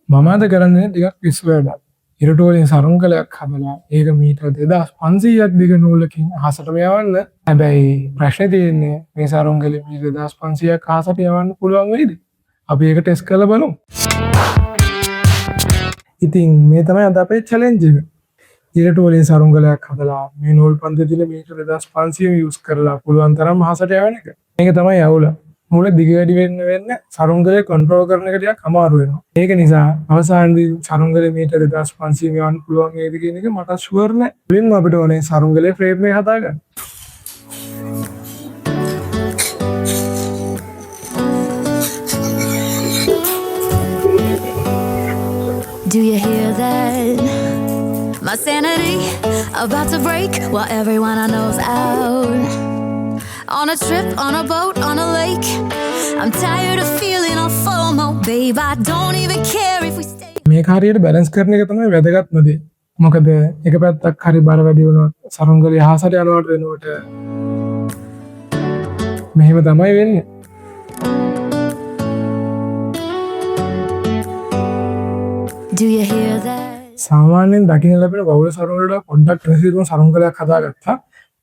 මම අද කරන්නේ ටිකක් පිස්සු වැඩක්. ඉරටු වලින් සරුංගලයක් හදලා ඒක මීටර 2500ක් දිග නූලකින් අහසට යවන්න. හැබැයි ප්‍රශ්නේ තියෙන්නේ මේ සරුංගලේ මීටර 2500ක් අහසට යවන්න පුළුවන් වෙයිද? අපි ඒක ටෙස්ට් කරලා බලමු. ඉතින් මේ තමයි අද අපේ චැලෙන්ජ් එක. ඉරටු වලින් සරුංගලයක් හදලා මේ නූල් පන්දේ දින මීටර 2500 යූස් කරලා පුළුවන් තරම් අහසට යවන එක. මේක තමයි අවුල. නූල දිග වැඩි වෙන්න සරුංගලේ කන්ට්‍රෝල් කරන එක ටිකක් අමාරු වෙනවා. ඒක නිසා අවසානයේදී සරුංගලේ මීටර 2500 යවන්න පුළුවන් වේද කියන එක මට ෂුවර් නෑ. මුලින්ම අපිට ඕනේ සරුංගලේ ෆ්‍රේම් එක හදාගන්න. Do you hear that? My sanity about to break while everyone I know's out. On a trip, on a boat, on a lake. I'm tired of feeling all FOMO, babe. I don't even care if we stay. මේක හරියට balance කරන එක තමයි වැදගත්ම දේ. මොකද එක පැත්තක් හරි බර වැඩි වුණොත් සරුංගලේ අහසට යනවට වෙනකොට මෙහෙම තමයි වෙන්නේ. Do you hear that? සාමාන්‍යයෙන් දකින්න ලැබෙන බහුල සරුංගලට පොඩ්ඩක් රැසිරුම් සරුංගලයක් හදාගත්තා.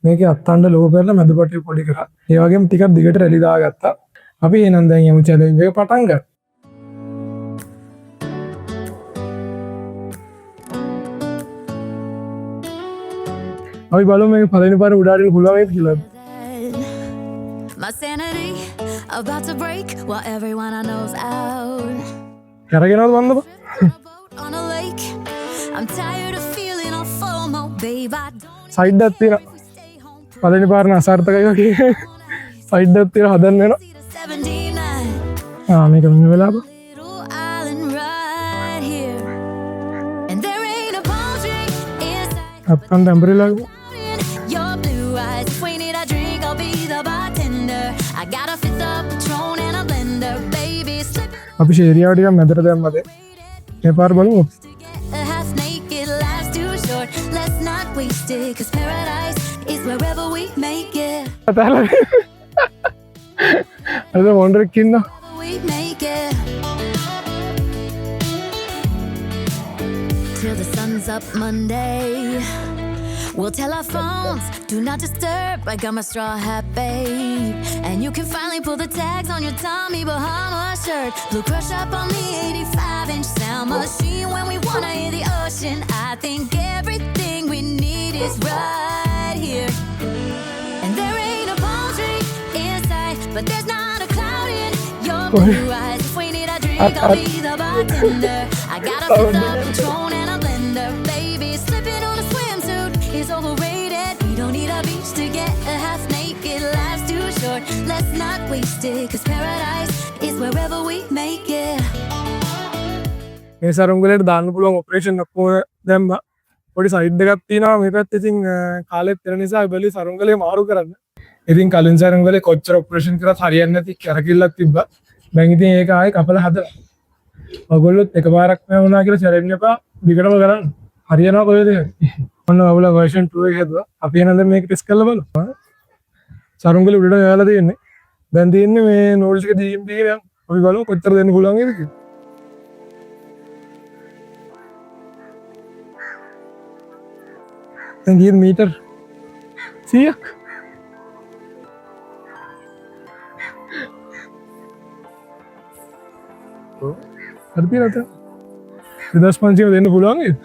මේකේ අත්තණ්ඩ ලෝක කරලා මැදපටේ පොඩි කරා. ඒ වගේම ටිකක් දිගට රැලි දාගත්තා. අපි එහෙනම් දැන් යමු චැලෙන්ජ් එක පටන් ගන්න. අපි බලමු මේක පළවෙනි පාර උඩ අරින්න පුළුවන් වේද කියලා. My sanity about to break while everyone I know's out. කරගෙනවද වන්දපා? On a boat, on a lake. I'm tired of feeling all FOMO, babe. I don't side එකක් තියෙනවා. if we stay home. පළවෙනි පාර අසාර්ථකයි වගේ. සයිඩ් එකක් තියෙනවා හදන්න වෙනවා. 79. මේක මෙන්න වෙලාව. Little island right here. And there ain't a palm tree inside. අත්තණ්ඩ ඇම්බරෙලා Your blue eyes. If we need a drink, I'll be the bartender. I got a fifth of Patron and a blender, baby. Slipping අපි ෂේරියාව ටිකක් මැදට දැම්මද? මේ පාර බලමු. to get a half naked. Life's too short. Let's not waste it. 'Cause paradise is wherever we make it. අතහලා. අද මොන්ඩර් කින්න. We make it. Till the sun's up Monday. We'll tell our phones, do not disturb. I got my straw hat, babe. And you can finally pull the tags on your Tommy Bahama shirt. Blue crush up on the 85-inch sound machine. When we wanna hear the ocean, I think everything we need is right here. And there ain't a palm tree inside, but there's not a cloud in your blue eyes. If we need a drink, I'll be the bartender. I got a fifth of Patron and a blender, baby. Slipping on a swimsuit is overrated. We don't need a beach to get a half naked. Life's too short. Let's not waste it. 'Cause paradise is wherever we make it. මේ සරුංගලේට දාන්න පුළුවන් operation ඔක්කොම දැම්මා. පොඩි side එකක් තියෙනවා මේ පැත්තේ. ඉතින් කාලෙත් වෙන නිසා බැලි සරුංගලේ මාරු කරන්න. ඉතින් කලින් සරුංගලේ කොච්චර ඔපරේෂන් කරත් හරියන්නේ නැති කරකිල්ලක් තිබ්බා. දැන් ඉතින් ඒක ආයේ කපලා හදලා. ඔයගොල්ලොත් එකපාරක් මේ වුණා කියලා චැලෙන්න එපා. දිගටම කරන්න. හරියනවා කොහෙද? ඔන්න ඔයගොල්ලෝ version 2 එක හදුවා. අපි එහෙනම් දැන් මේක ටෙස්ට් කරලා බලමු. සරුංගලේ උඩට යවලා තියෙන්නේ. දැන් තියෙන්නේ මේ නෝල් ටික දීම් දීගෙන අපි බලමු කොච්චර දෙන්න පුළුවන් වේද කියලා. දැන් ගියේ මීටර් 100ක්. හරි තියෙනවද? 2500 දෙන්න පුළුවන් නේද?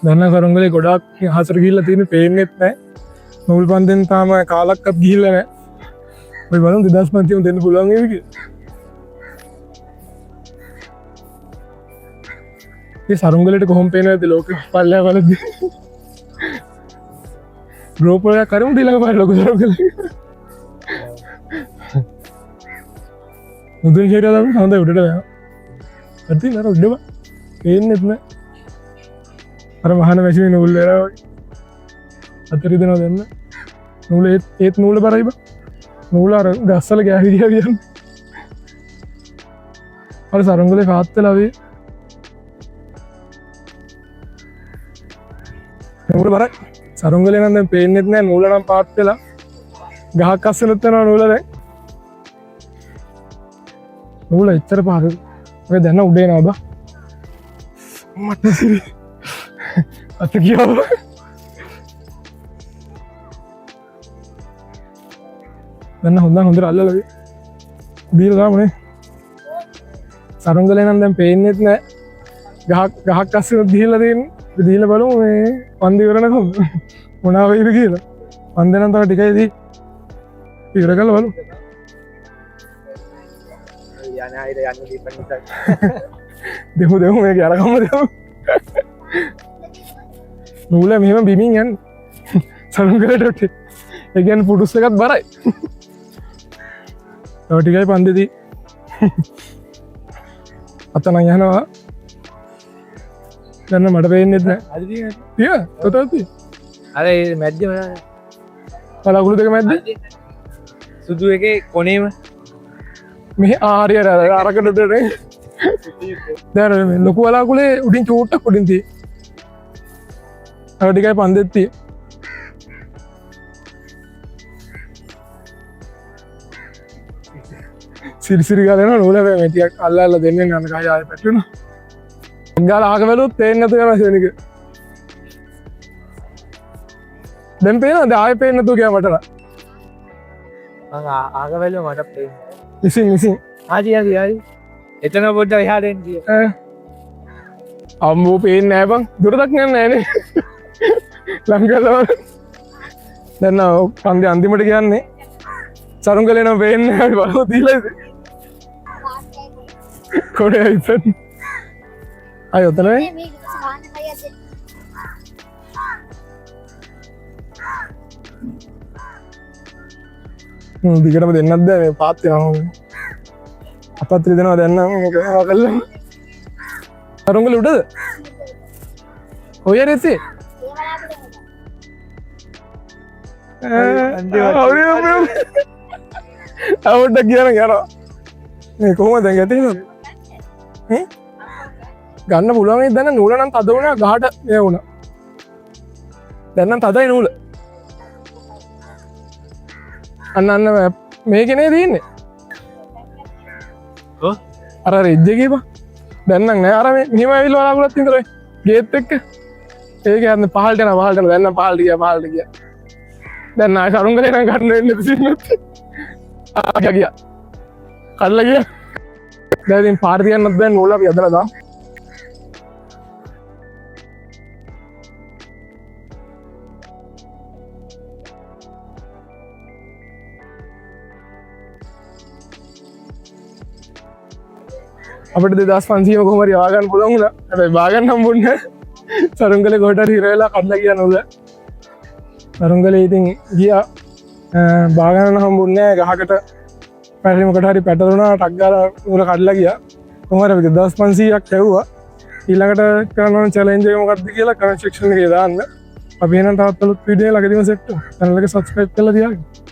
දැන් සරුංගලේ ගොඩාක් හසර ගිහිල්ලා තියෙන පේන්නෙත් නැහැ. නූල් පන්දෙන් තාම කාලක්වත් ගිහිල්ලා නැහැ. ඔය බලමු 2500 දෙන්න පුළුවන් වේද කියලා. මේ සරුංගලේට කොහොම පේනවද ලෝකෙ පල්ලෑ වලදී? ගෲප් එකක් කරමු ඊළඟ පාර ලොකු සරුංගලේ. මුදුන් ෂේරියා දාමු හොඳයි උඩට යනවා. අතින් අර උඩම පේන්නෙත් නෑ. අර මහාන මැෂිනේ නූල් වේලා වගේ. අතරි දෙනවා දෙන්න. නූල ඒත් නූල බරයි බා. නූල අර ගස්සල ගෑවිදියා කියන්නේ. අර සරුංගලේ පාත් වෙලා වේ. නූල බරයි. සරුංගලේ නම් දැන් පේන්නෙත් නෑ නූල නම් පාත් වෙලා. ගහක් අස්සෙනුත් යනවා නූල දැන්. නූල එච්චර පහසු. ඔය දැන් උඩේ නවද? මට සිරි අත කියාව දැන් හොඳට අල්ලලා දීලා දාමුනේ සරුංගලේ නම් දැන් පේන්නෙත් නෑ ගහක් අස්සේ දීලා දෙන්නේ දීලා බලමු මේ පන්දි ඉවරනකම් මොනවා වෙයිද කියලා පන්දි නම් තව ටිකයි දී ඉවර කරලා බලමු දෙමු මේක අරගම දෙමු නූල මෙහෙම බිමින් යන්න සරුංගලට ඔට්ටේ ඒ කියන්නේ පුඩුස් එකත් බරයි තව ටිකයි පන්දිදී අතන යනවා දැන් මට පේන්නෙත් නෑ තිය තොතල්ති අර මැද්දම බලාකුළු දෙක මැද්ද සුදු එකේ කොනේම මෙහ ආරිය අරකටට දැන් ලොකු බලාකුලේ උඩින් චූට්ටක් උඩින් තිය තව ටිකයි පන්දෙත් තිය සිරිසිරි ගලන නූල මැටියක් අල්ලල්ල දෙන්න ගන්න කය ආය පැටලුන ගාල ආග වැලුත් තේන්නේ නැතු යනවා ශනික දැන් පේනවද ආයෙ පේන්නේ නැතු කියා මට මං ආගවැල්ල මට පේන්නේ මිසින් ආදි එතන පොඩ්ඩක් එහාට එන්න කිය අම්මෝ පේන්නේ නෑ බං දුරටක් යන්නේ නෑනේ ලම් කරලා දැන් පන්දි අන්තිමට කියන්නේ සරුංගලේ නම් පේන්නේ නෑ බලමු දීලාද කොඩේ ඉතින් අය ඔතන දිගටම දෙන්නත් බෑ මේ පාත් වෙනවා අපත් දෙනවා දැන් නම් මේක කළා සරුංගල උඩද ඔය රෙසි අවුඩ්ඩක් කියන යනවා මේ කොහොමද දැන් ගැටෙන්නේ ගන්න පුළුවන් දැන් නූල නම් තද වුණා ගහට මේ වුණා දැන් නම් තදයි නූල අන්න මේකනේ තියෙන්නේ ඔව් අර රෙජ්ජේ ගිහපන් දැන් නම් නෑ අර මේ මෙහෙම ඇවිල්ලා බලාකුලත් විතරයි ගේට් එක්ක ඒක යන්නේ පහළට යනවා දැන් නම් පහළට ගියා දැන් ආය සරුංගලේ නම් ගන්න වෙන්නේ දෙසින්නත් ගියා කල්ලා ගියා දැන් ඉතින් පාර තියන්නත් දැන් නූල අපි අදලා දාමු අපිට 2500 කොහොම හරි ආගන්න පුළුවන් වුණා. හැබැයි බාගන්න හම්බුන්නේ සරුංගලේ කොහට හරි හිර වෙලා කඩලා ගියා නෝල. සරුංගලේ ඉතින් ගියා බාගන්න හම්බුන්නේ ගහකට පැටලි මොකට හරි පැටලුණා ටක් ගාලා නෝල කඩලා ගියා. කොහොම හරි 2500ක් ලැබුවා. ඊළඟට කරන චැලෙන්ජ් එක මොකක්ද කියලා කමෙන්ට් සෙක්ෂන් එකේ දාන්න. අපි එහෙනම් තවත් අලුත් වීඩියෝ එකක් ළඟදීම සෙට් වෙමු. channel එක subscribe කරලා තියාගන්න.